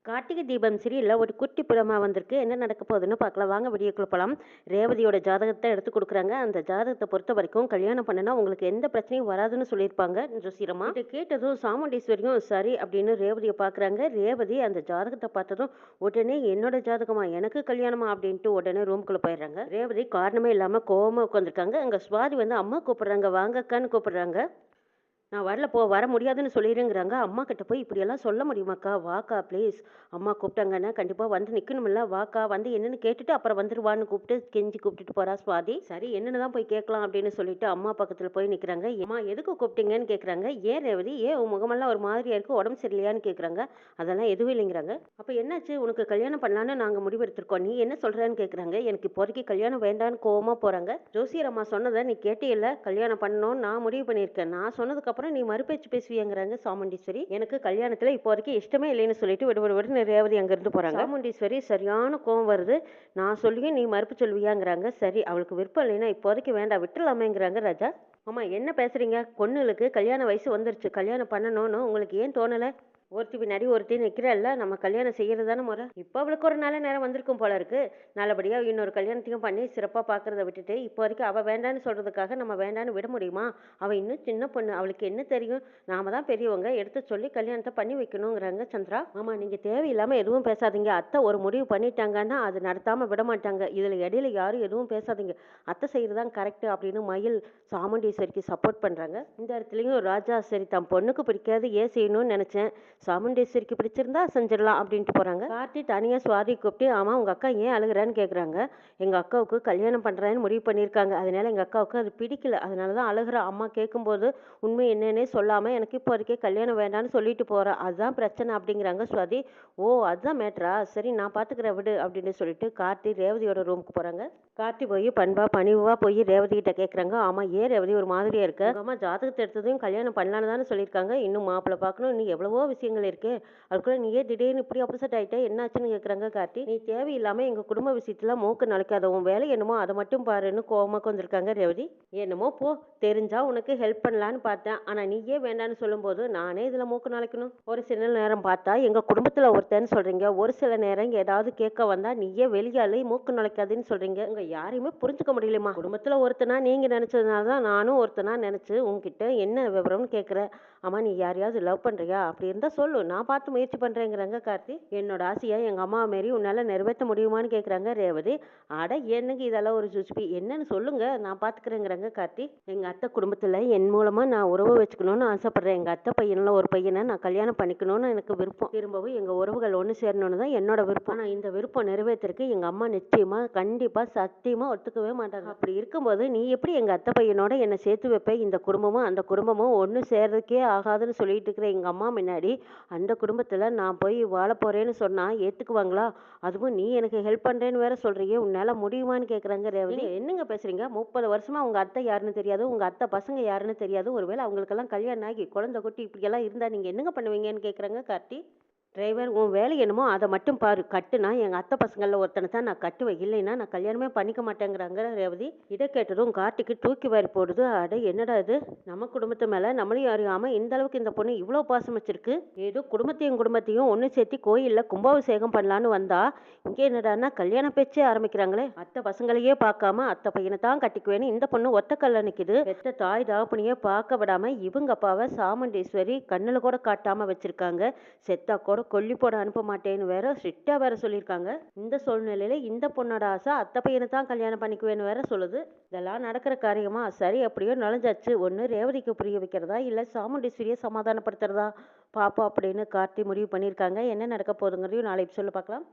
கார்த்திகை தீபம் சீரியல்ல ஒரு குட்டி புறமா வந்திருக்கு. என்ன நடக்க போகுதுன்னு பார்க்கலாம். வாங்க வீடியோக்குள்ள போலாம். ரேவதியோட ஜாதகத்தை எடுத்து குடுக்குறாங்க. அந்த ஜாதகத்தை பொறுத்த வரைக்கும் கல்யாணம் பண்ணுனா உங்களுக்கு எந்த பிரச்சனையும் வராதுன்னு சொல்லியிருப்பாங்க ஜோசியரம்மா. இதை கேட்டதும் சாமுண்டீஸ்வரியும் சரி அப்படின்னு ரேவதியை பார்க்குறாங்க. ரேவதி அந்த ஜாதகத்தை பார்த்ததும் உடனே என்னோட ஜாதகமா, எனக்கு கல்யாணமா அப்படின்ட்டு உடனே ரூம்குள்ள போயிடுறாங்க. ரேவதி காரணமே இல்லாம கோவமா உட்காந்துருக்காங்க. அங்க சுவாதி வந்து அம்மா கூப்பிடுறாங்க, வாங்க அக்கான்னு கூப்பிடுறாங்க. நான் வரல போ வர முடியாதுன்னு சொல்லிடுங்கிறாங்க. அம்மா கிட்ட போய் இப்படியெல்லாம் சொல்ல முடியுமாக்கா? வாக்கா ப்ளீஸ். அம்மா கூப்பிட்டாங்கன்னா கண்டிப்பாக வந்து நிற்கணுமில்ல, வாக்கா வந்து என்னன்னு கேட்டுட்டு அப்புறம் வந்துருவான்னு கூப்பிட்டு கெஞ்சி கூப்பிட்டுட்டு போறா சுவாதி. சரி என்னன்னு தான் போய் கேட்கலாம் அப்படின்னு சொல்லிட்டு அம்மா பக்கத்தில் போய் நிற்கிறாங்க. அம்மா எதுக்கு கூப்பிட்டீங்கன்னு கேட்குறாங்க. ஏன் ரேவதி, ஏன் உன் முகமெல்லாம் ஒரு மாதிரியா இருக்கு, உடம்பு சரியில்லையான்னு கேட்குறாங்க. அதெல்லாம் எதுவும் இல்லைங்கிறாங்க. அப்போ என்னாச்சு, உனக்கு கல்யாணம் பண்ணலான்னு நாங்கள் முடிவெடுத்திருக்கோம், நீ என்ன சொல்கிறேன்னு கேட்குறாங்க. எனக்கு இப்போதைக்கு கல்யாணம் வேண்டான்னு கோவமாக போகிறாங்க. ஜோசியர் அம்மா சொன்னதை நீ கேட்டியல்ல, கல்யாணம் பண்ணணும்னு நான் முடிவு பண்ணியிருக்கேன், நான் சொன்னதுக்கு அப்புறம் நீ மறுபேச்சு பேசுவியாங்கிறாங்க சாமுண்டீஸ்வரி. எனக்கு கல்யாணத்துல இப்போ வரைக்கும் இஷ்டமே இல்லைன்னு சொல்லிட்டு விடுவிடுன்னு ரேவதி அங்கிருந்து போறாங்க. சாமுண்டீஸ்வரி சரியான கோவம் வருது. நான் சொல்லியும் நீ மறுப்பு சொல்வியாங்கிறாங்க. சரி அவளுக்கு விருப்பம் இல்லைன்னா இப்போதைக்கு வேண்டாம் விட்டுலாமேங்கிறாங்க ராஜா. ஆமா என்ன பேசுறீங்க, பொண்ணுகளுக்கு கல்யாண வயசு வந்துருச்சு, கல்யாணம் பண்ணணும்னு உங்களுக்கு ஏன் தோணலை? ஒருத்தி பின்னாடி ஒருத்தி நிற்கிறல்ல, நம்ம கல்யாணம் செய்கிறது தானே முறை. இப்போ அவளுக்கு ஒரு நல்ல நேரம் வந்திருக்கும் போல இருக்கு. நல்லபடியாக இன்னொரு கல்யாணத்தையும் பண்ணி சிறப்பாக பார்க்குறத விட்டுட்டு இப்போ வரைக்கும் அவள் வேண்டான்னு சொல்கிறதுக்காக நம்ம வேண்டான்னு விட முடியுமா? அவள் இன்னும் சின்ன பொண்ணு, அவளுக்கு என்ன தெரியும்? நாம தான் பெரியவங்க, எடுத்து சொல்லி கல்யாணத்தை பண்ணி வைக்கணுங்கிறாங்க சந்திரா. ஆமாம் நீங்கள் தேவையில்லாமல் எதுவும் பேசாதீங்க. அத்தை ஒரு முடிவு பண்ணிட்டாங்கன்னா அது நடத்தாமல் விட மாட்டாங்க. இதில் இடையில யாரும் எதுவும் பேசாதீங்க. அத்தை செய்கிறது தான் கரெக்டு அப்படின்னு மயில் சாமுண்டீஸ்வரிக்கு சப்போர்ட் பண்ணுறாங்க. இந்த இடத்துலையும் ராஜா சரி தம் பொண்ணுக்கு பிடிக்காது ஏன் செய்யணும்னு நினச்சேன், சாமுண்டேஸ்வரிக்கு பிடிச்சிருந்தா செஞ்சிடலாம் அப்படின்ட்டு போகிறாங்க. கார்த்தி தனியாக சுவாதி கூப்பிட்டு ஆமாம் உங்கள் அக்கா ஏன் அழுகிறான்னு கேட்குறாங்க. எங்கள் அக்காவுக்கு கல்யாணம் பண்ணுறேன்னு முடிவு பண்ணியிருக்காங்க, அதனால எங்கள் அக்காவுக்கு அது பிடிக்கல, அதனால தான் அழுகிறா. அம்மா கேட்கும்போது உண்மை என்னன்னே சொல்லாமல் எனக்கு இப்போ வரைக்கும் கல்யாணம் வேண்டான்னு சொல்லிட்டு போகிறா, அதுதான் பிரச்சனை அப்படிங்கிறாங்க சுவாதி. ஓ அதுதான் மேட்ரா, சரி நான் பார்த்துக்கிறேன் விடு அப்படின்னு சொல்லிட்டு கார்த்தி ரேவதியோட ரூமுக்கு போகிறாங்க. கார்த்தி போய் பண்பா பணிவாக போய் ரேவதி கிட்ட கேட்குறாங்க. ஆமாம் ஏன் ரேவதி ஒரு மாதிரியாக இருக்க, அம்மா ஜாதகத்தை எடுத்ததையும் கல்யாணம் பண்ணலான்னு தானே சொல்லியிருக்காங்க, இன்னும் மாப்பிள்ளை பார்க்கணும், இன்னும் எவ்வளவோ விஷயங்கள் இருக்கு, அதுக்குள்ள நீ ஏன் திடீர்னு இப்படி அப்செட் ஆகிட்ட, என்னாச்சுன்னு கேட்குறாங்க கார்த்தி. நீ தேவையில்லாமல் எங்கள் குடும்ப விஷயத்தில் மூக்கு நுழைக்காத, உன் வேலை என்னமோ அதை மட்டும் பாருன்னு கோவமாக வந்திருக்காங்க ரேவதி. என்னமோ போ, தெரிஞ்சா உனக்கு ஹெல்ப் பண்ணலான்னு பார்த்தேன், ஆனால் நீயே வேண்டான்னு சொல்லும்போது நானே இதில் மூக்கு நுழைக்கணும்? ஒரு சில நேரம் பார்த்தா எங்கள் குடும்பத்தில் ஒருத்தன்னு சொல்கிறீங்க, ஒரு சில நேரம் ஏதாவது கேட்க வந்தால் நீயே வெளியாளி மூக்கு நுழைக்காதுன்னு சொல்கிறீங்க. உங்கள் யாரையுமே புரிஞ்சுக்க முடியலமா? குடும்பத்தில் ஒருத்தனா நீங்கள் நினச்சதுனால தான் நானும் ஒருத்தனா நினச்சி உங்ககிட்ட என்ன விவரம்னு கேட்குறேன். ஆமாம் நீ யாரையாவது லவ் பண்ணுறியா, அப்படி இருந்தால் சொல்லு, நான் பார்த்து முயற்சி பண்ணுறேங்கிறாங்க கார்த்தி. என்னோட ஆசையை எங்கள் அம்மா மாரி உன்னால் நிறைவேற்ற முடியுமான்னு கேட்குறாங்க ரேவதி. அட என்னங்க இதெல்லாம் ஒரு சுச்சுப்பி, என்னன்னு சொல்லுங்க நான் பார்த்துக்கிறேங்கிறாங்க கார்த்தி. எங்கள் அத்தை குடும்பத்தில் என் மூலமாக நான் உறவு வச்சுக்கணும்னு ஆசைப்பட்றேன். எங்கள் அத்தை பையனில் ஒரு பையனை நான் கல்யாணம் பண்ணிக்கணும்னு எனக்கு விருப்பம். திரும்பவும் எங்கள் உறவுகள் ஒன்று சேரணும்னு தான் என்னோட விருப்பம். ஆனால் இந்த விருப்பம் நிறைவேற்றுறதுக்கு எங்கள் அம்மா நிச்சயமாக கண்டிப்பாக சத்தியமாக ஒத்துக்கவே மாட்டாங்க. அப்படி இருக்கும்போது நீ எப்படி எங்கள் அத்தை பையனோட என்னை சேர்த்து வைப்பேன்? இந்த குடும்பமும் அந்த குடும்பமும் ஒன்று சேர்றதுக்கே ஆகாதுன்னு சொல்லிட்டு இருக்கிற எங்கள் அம்மா முன்னாடி அந்த குடும்பத்தில் நான் போய் வாழ போகிறேன்னு சொன்னால் ஏற்றுக்குவாங்களா? அதுவும் நீ எனக்கு ஹெல்ப் பண்ணுறேன்னு வேற சொல்கிறியே, உன்னால் முடியுமான்னு கேட்குறாங்க ரேவதி. என்னங்க பேசுகிறீங்க? 30 வருஷமாக உங்கள் அத்தை யாருன்னு தெரியாது, உங்கள் அத்தை பசங்க யாருன்னு தெரியாது, ஒருவேளை அவங்களுக்கெல்லாம் கல்யாணம் ஆகி குழந்தை குட்டி இப்படியெல்லாம் இருந்தால் நீங்கள் என்னங்க பண்ணுவீங்கன்னு கேட்குறாங்க கார்த்தி. டிரைவர் உன் வேலை என்னமோ அதை மட்டும் பாரு, கட்டுனா எங்கள் அத்தை பசங்களில் ஒருத்தனை தான் நான் கட்டுவேன், இல்லைன்னா நான் கல்யாணமே பண்ணிக்க மாட்டேங்கிறாங்க ரேவதி. இதை கேட்டதும் கார்த்திக்கு தூக்கி வாரி போடுது. அட என்னடா இது, நம்ம குடும்பத்து மேலே நம்மளையும் அறியாமல் இந்த அளவுக்கு இந்த பொண்ணு இவ்வளோ பாசம் வச்சிருக்கு. ஏதோ குடும்பத்தையும் ஒன்று சேர்த்து கோயிலில் கும்பாபிஷேகம் பண்ணலான்னு வந்தா இங்கே என்னடான்னா கல்யாண பேச்சே ஆரம்பிக்கிறாங்களே. அத்தை பசங்களையே பார்க்காம அத்தை பையனை தான் கட்டிக்குவேன்னு இந்த பொண்ணு ஒத்தக்கல்ல நிற்கிது. பெத்த தாய் தாப்பனையே பார்க்க விடாம இவங்க அப்பாவை சாமுண்டீஸ்வரி கண்ணில் கூட காட்டாமல் வச்சிருக்காங்க. செத்தா கூட கொல்லி போட அனுப்ப மாட்டேன்னு வேற ஸ்ட்ரிக்டா வேற சொல்லியிருக்காங்க. இந்த சூழ்நிலையில இந்த பொண்ணோட ஆசை அத்தை பையனை தான் கல்யாணம் பண்ணிக்குவேன்னு வேற சொல்லுது. இதெல்லாம் நடக்கிற காரியமா? சரி அப்படியோ நுழைஞ்சாச்சு, ஒன்று ரேவதிக்கு புரிய வைக்கிறதா இல்லை சாமுண்டீஸ்வரியை சமாதானப்படுத்துறதா பாப்பா அப்படின்னு கார்த்தி முடிவு பண்ணியிருக்காங்க. என்ன நடக்க போகுதுங்கிறதையும் நாளை சொல்ல பார்க்கலாம்.